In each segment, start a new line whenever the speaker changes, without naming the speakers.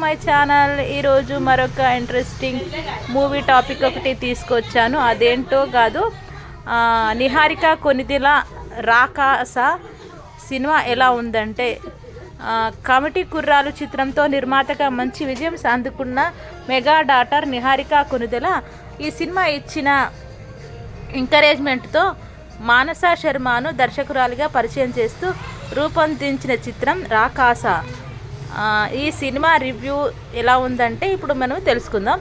My channel ఈరోజు మరొక interesting movie topic ఒకటి తీసుకొచ్చాను. అదేంటో కాదు, నిహారిక కొనిదెల రాకాస సినిమా ఎలా ఉందంటే, కమిటీ కుర్రాలు చిత్రంతో నిర్మాతగా మంచి విజయం అందుకున్న మెగా డాటర్ నిహారిక కొనిదెల ఈ సినిమా ఇచ్చిన ఎంకరేజ్మెంట్తో మానస శర్మను దర్శకురాలిగా పరిచయం చేస్తూ రూపొందించిన చిత్రం రాకాస. ఈ సినిమా రివ్యూ ఎలా ఉందంటే ఇప్పుడు మనం తెలుసుకుందాం.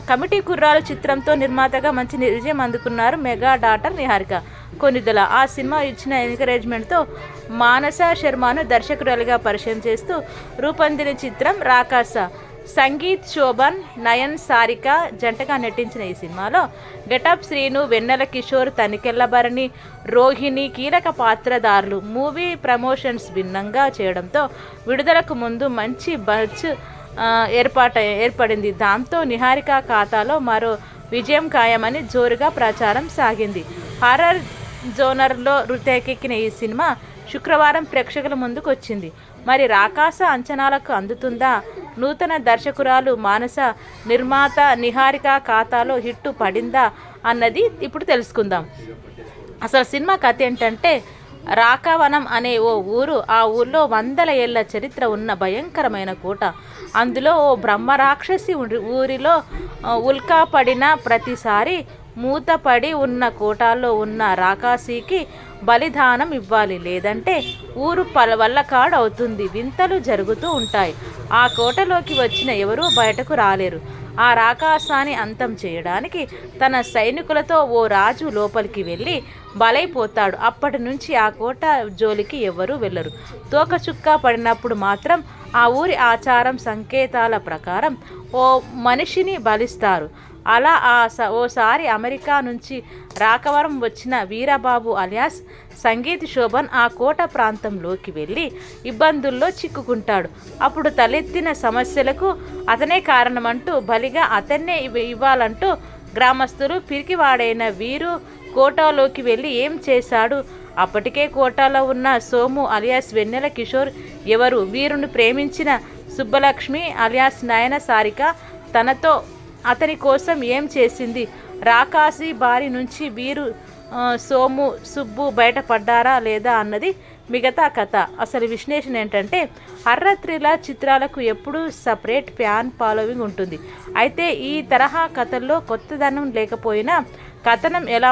కమిటీ కుర్రాలు చిత్రంతో నిర్మాతగా మంచి విజయం అందుకున్నారు మెగా డాటర్ నిహారిక కొనిదెల. ఆ సినిమా ఇచ్చిన ఎంకరేజ్మెంట్తో మానస శర్మను దర్శకురాలిగా పరిచయం చేస్తూ రూపొందిన చిత్రం రాకాస. సంగీత్, శోభన్, నయన్, సారిక జంటగా నటించిన ఈ సినిమాలో గెటప్ శ్రీను, వెన్నెల కిషోర్, తనికెళ్ల భరణి, రోహిణి కీలక పాత్రధారులు. మూవీ ప్రమోషన్స్ భిన్నంగా చేయడంతో విడుదలకు ముందు మంచి బజ్ ఏర్పడింది. దాంతో నిహారిక ఖాతాలో మరో విజయం ఖాయమని జోరుగా ప్రచారం సాగింది. హారర్ జోనర్లో తెరకెక్కిన ఈ సినిమా శుక్రవారం ప్రేక్షకుల ముందుకు వచ్చింది. మరి రాకాస అంచనాలకు అందుతుందా? నూతన దర్శకురాలు మానస, నిర్మాత నిహారిక ఖాతాలో హిట్టు పడిందా అన్నది ఇప్పుడు తెలుసుకుందాం. అసలు సినిమా కథ ఏంటంటే, రాకవనం అనే ఓ ఊరు. ఆ ఊర్లో వందల ఏళ్ల చరిత్ర ఉన్న భయంకరమైన కోట. అందులో ఓ బ్రహ్మరాక్షసి ఊరిలో ఉల్కా పడిన ప్రతిసారి మూతపడి ఉన్న కోటాల్లో ఉన్న రాకాసికి బలిదానం ఇవ్వాలి, లేదంటే ఊరు వల్లకాడు అవుతుంది. వింతలు జరుగుతూ ఉంటాయి. ఆ కోటలోకి వచ్చిన ఎవరూ బయటకు రాలేరు. ఆ రాకాసాన్ని అంతం చేయడానికి తన సైనికులతో ఓ రాజు లోపలికి వెళ్ళి బలైపోతాడు. అప్పటి నుంచి ఆ కోట జోలికి ఎవరూ వెళ్ళరు. తోకచుక్క పడినప్పుడు మాత్రం ఆ ఊరి ఆచారం సంకేతాల ప్రకారం ఓ మనిషిని బలిస్తారు. అలా ఓసారి అమెరికా నుంచి రాకవరం వచ్చిన వీరబాబు అలియాస్ సంగీత్ శోభన్ ఆ కోట ప్రాంతంలోకి వెళ్ళి ఇబ్బందుల్లో చిక్కుకుంటాడు. అప్పుడు తలెత్తిన సమస్యలకు అతనే కారణమంటూ బలిగా అతన్నే ఇవ్వాలంటూ గ్రామస్తులు పిరికివాడైన వీరు కోటలోకి వెళ్ళి ఏం చేశాడు? అప్పటికే కోటలో ఉన్న సోము అలియాస్ వెన్నెల కిషోర్ ఎవరు? వీరుని ప్రేమించిన సుబ్బలక్ష్మి అలియాస్ నయన సారిక తనతో అతని కోసం ఏం చేసింది? రాకాసి బారి నుంచి వీరు, సోము, సుబ్బు బయటపడ్డారా లేదా అన్నది మిగతా కథ. అసలు విశ్లేషణ ఏంటంటే, హర్రర్ థ్రిల్లర్ చిత్రాలకు ఎప్పుడూ సపరేట్ ఫ్యాన్ ఫాలోవింగ్ ఉంటుంది. అయితే ఈ తరహా కథల్లో కొత్తదనం లేకపోయినా కథనం ఎలా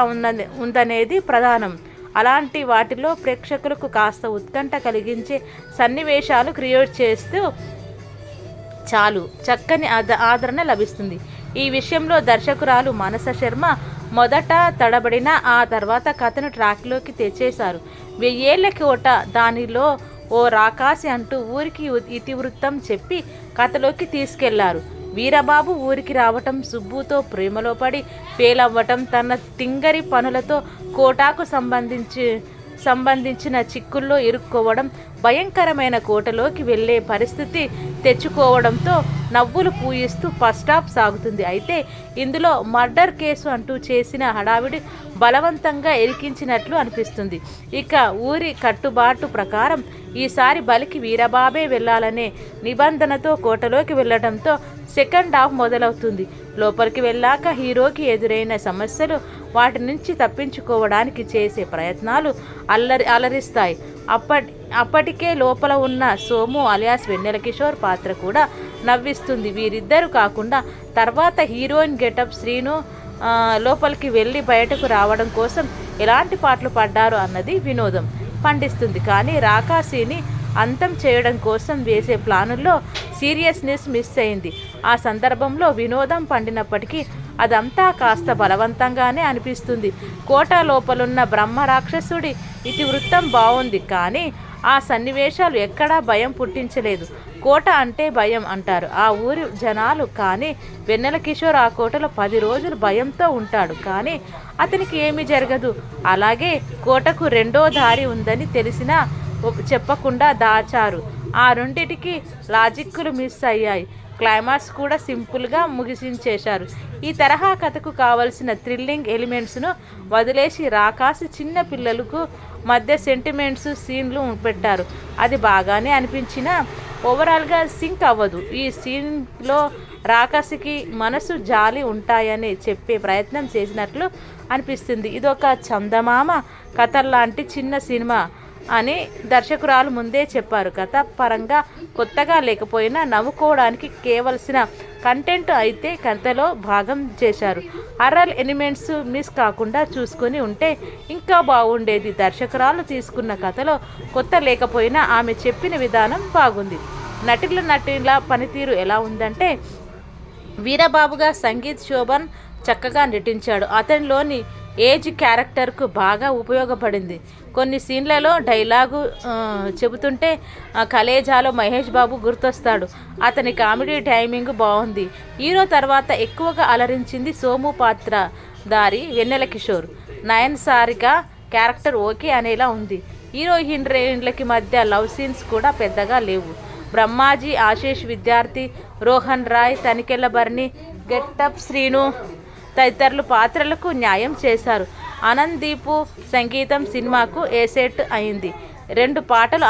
ఉందనేది ప్రధానం. అలాంటి వాటిలో ప్రేక్షకులకు కాస్త ఉత్కంఠ కలిగించే సన్నివేశాలు క్రియేట్ చేస్తూ చాలు చక్కని ఆదరణ లభిస్తుంది. ఈ విషయంలో దర్శకురాలు మానస శర్మ మొదట తడబడిన, ఆ తర్వాత కథను ట్రాక్లోకి తెచ్చేశారు. 1000 ఏళ్ల కోట, దానిలో ఓ రాకాసి అంటూ ఊరికి ఇతివృత్తం చెప్పి కథలోకి తీసుకెళ్లారు. వీరబాబు ఊరికి రావటం, సుబ్బుతో ప్రేమలో పడి ఫెయిలవ్వటం, తన తింగరి పనులతో కోటాకు సంబంధించిన చిక్కుల్లో ఇరుక్కోవడం, భయంకరమైన కోటలోకి వెళ్ళే పరిస్థితి తెచ్చుకోవడంతో నవ్వులు పూయిస్తూ ఫస్ట్ హాఫ్ సాగుతుంది. అయితే ఇందులో మర్డర్ కేసు అంటూ చేసిన హడావిడి బలవంతంగా ఇరికించినట్లు అనిపిస్తుంది. ఇక ఊరి కట్టుబాటు ప్రకారం ఈసారి బలికి వీరబాబే వెళ్ళాలనే నిబంధనతో కోటలోకి వెళ్ళడంతో సెకండ్ హాఫ్ మొదలవుతుంది. లోపలికి వెళ్ళాక హీరోకి ఎదురైన సమస్యలు, వాటి నుంచి తప్పించుకోవడానికి చేసే ప్రయత్నాలు అలరిస్తాయి. అప్పటికే లోపల ఉన్న సోము అలియాస్ వెన్నెల కిషోర్ పాత్ర కూడా నవ్విస్తుంది. వీరిద్దరు కాకుండా తర్వాత హీరోయిన్ గెటప్ శ్రీను లోపలికి వెళ్ళి బయటకు రావడం కోసం ఎలాంటి పాటలు పడ్డారు అన్నది వినోదం పండిస్తుంది. కానీ రాకాసిని అంతం చేయడం కోసం వేసే ప్లానుల్లో సీరియస్నెస్ మిస్ అయింది. ఆ సందర్భంలో వినోదం పండినప్పటికీ అదంతా కాస్త బలవంతంగానే అనిపిస్తుంది. కోట లోపలున్న బ్రహ్మ రాక్షసుడి ఇతివృత్తం బాగుంది, కానీ ఆ సన్నివేశాలు ఎక్కడా భయం పుట్టించలేదు. కోట అంటే భయం అంటారు ఆ ఊరి జనాలు, కానీ వెన్నెల కిషోర్ ఆ కోటలో 10 రోజులు భయంతో ఉంటాడు, కానీ అతనికి ఏమీ జరగదు. అలాగే కోటకు రెండో దారి ఉందని తెలిసినా చెప్పకుండా దాచారు. ఆ రెండిటికి లాజిక్కులు మిస్ అయ్యాయి. క్లైమాక్స్ కూడా సింపుల్గా ముగిసించేశారు. ఈ తరహా కథకు కావలసిన థ్రిల్లింగ్ ఎలిమెంట్స్ను వదిలేసి రాకాసి చిన్న పిల్లలకు మధ్య సెంటిమెంట్స్ సీన్లు పెట్టారు. అది బాగానే అనిపించినా ఓవరాల్గా సింక్ అవ్వదు. ఈ సీన్లో రాకాసికి మనసు జాలి ఉంటాయని చెప్పే ప్రయత్నం చేసినట్లు అనిపిస్తుంది. ఇదొక చందమామ కథ లాంటి చిన్న సినిమా అని దర్శకురాలు ముందే చెప్పారు. కథ పరంగా కొత్తగా లేకపోయినా నవ్వుకోవడానికి కేవలసిన కంటెంట్ అయితే కథలో భాగం చేశారు. హర్రర్ ఎలిమెంట్స్ మిస్ కాకుండా చూసుకొని ఉంటే ఇంకా బాగుండేది. దర్శకురాలు తీసుకున్న కథలో కొత్త లేకపోయినా ఆమె చెప్పిన విధానం బాగుంది. నటుల పనితీరు ఎలా ఉందంటే, వీరబాబుగా సంగీత్ శోభన్ చక్కగా నటించాడు. అతనిలోని ఏజ్ క్యారెక్టర్కు బాగా ఉపయోగపడింది. కొన్ని సీన్లలో డైలాగు చెబుతుంటే కలేజాలో మహేష్ బాబు గుర్తొస్తాడు. అతని కామెడీ టైమింగ్ బాగుంది. హీరో తర్వాత ఎక్కువగా అలరించింది సోము పాత్రధారి వెన్నెల కిషోర్. నయన్ సారిక క్యారెక్టర్ ఓకే అనేలా ఉంది. హీరోయిన్లకి మధ్య లవ్ సీన్స్ కూడా పెద్దగా లేవు. బ్రహ్మాజీ, ఆశీష్ విద్యార్థి, రోహన్ రాయ్, తనికెళ్ళ భరణి, గెటప్ శ్రీను తదితరులు పాత్రలకు న్యాయం చేశారు. ఆనందీపు సంగీతం సినిమాకు ఏసెట్ అయింది. 2 పాటలు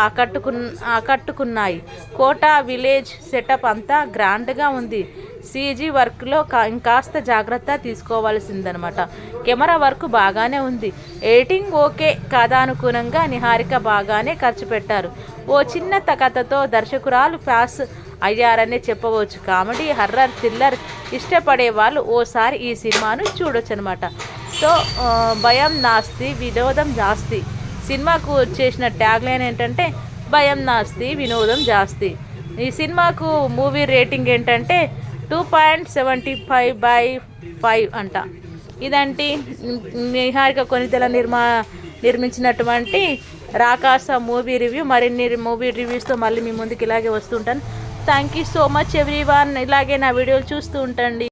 ఆకట్టుకున్నాయి. కోట విలేజ్ సెటప్ అంతా గ్రాండ్గా ఉంది. సీజీ వర్క్లో ఇంకాస్త జాగ్రత్త తీసుకోవాల్సిందనమాట. కెమెరా వర్క్ బాగానే ఉంది. Editing okay. కథానుగుణంగా నిహారిక బాగానే ఖర్చు పెట్టారు. ఓ చిన్న కథతో దర్శకురాలు పాస్ అయ్యారనే చెప్పవచ్చు. కామెడీ, హర్రర్, థ్రిల్లర్ ఇష్టపడే వాళ్ళు ఓసారి ఈ సినిమాను చూడొచ్చు అనమాట. సో భయం నాస్తి వినోదం జాస్తి. సినిమాకు చేసిన ట్యాగ్లైన్ ఏంటంటే భయం నాస్తి వినోదం జాస్తి. ఈ సినిమాకు మూవీ రేటింగ్ ఏంటంటే 2.75/5 అంట. ఇదంటే నిహారిక కొనిదెల నిర్మించినటువంటి రాకాస మూవీ రివ్యూ. మరిన్ని మూవీ రివ్యూస్తో మళ్ళీ మీ ముందుకు ఇలాగే వస్తుంటాను. Thank you so much everyone. ఇలాగే నా వీడియోలు చూస్తూ ఉండండి.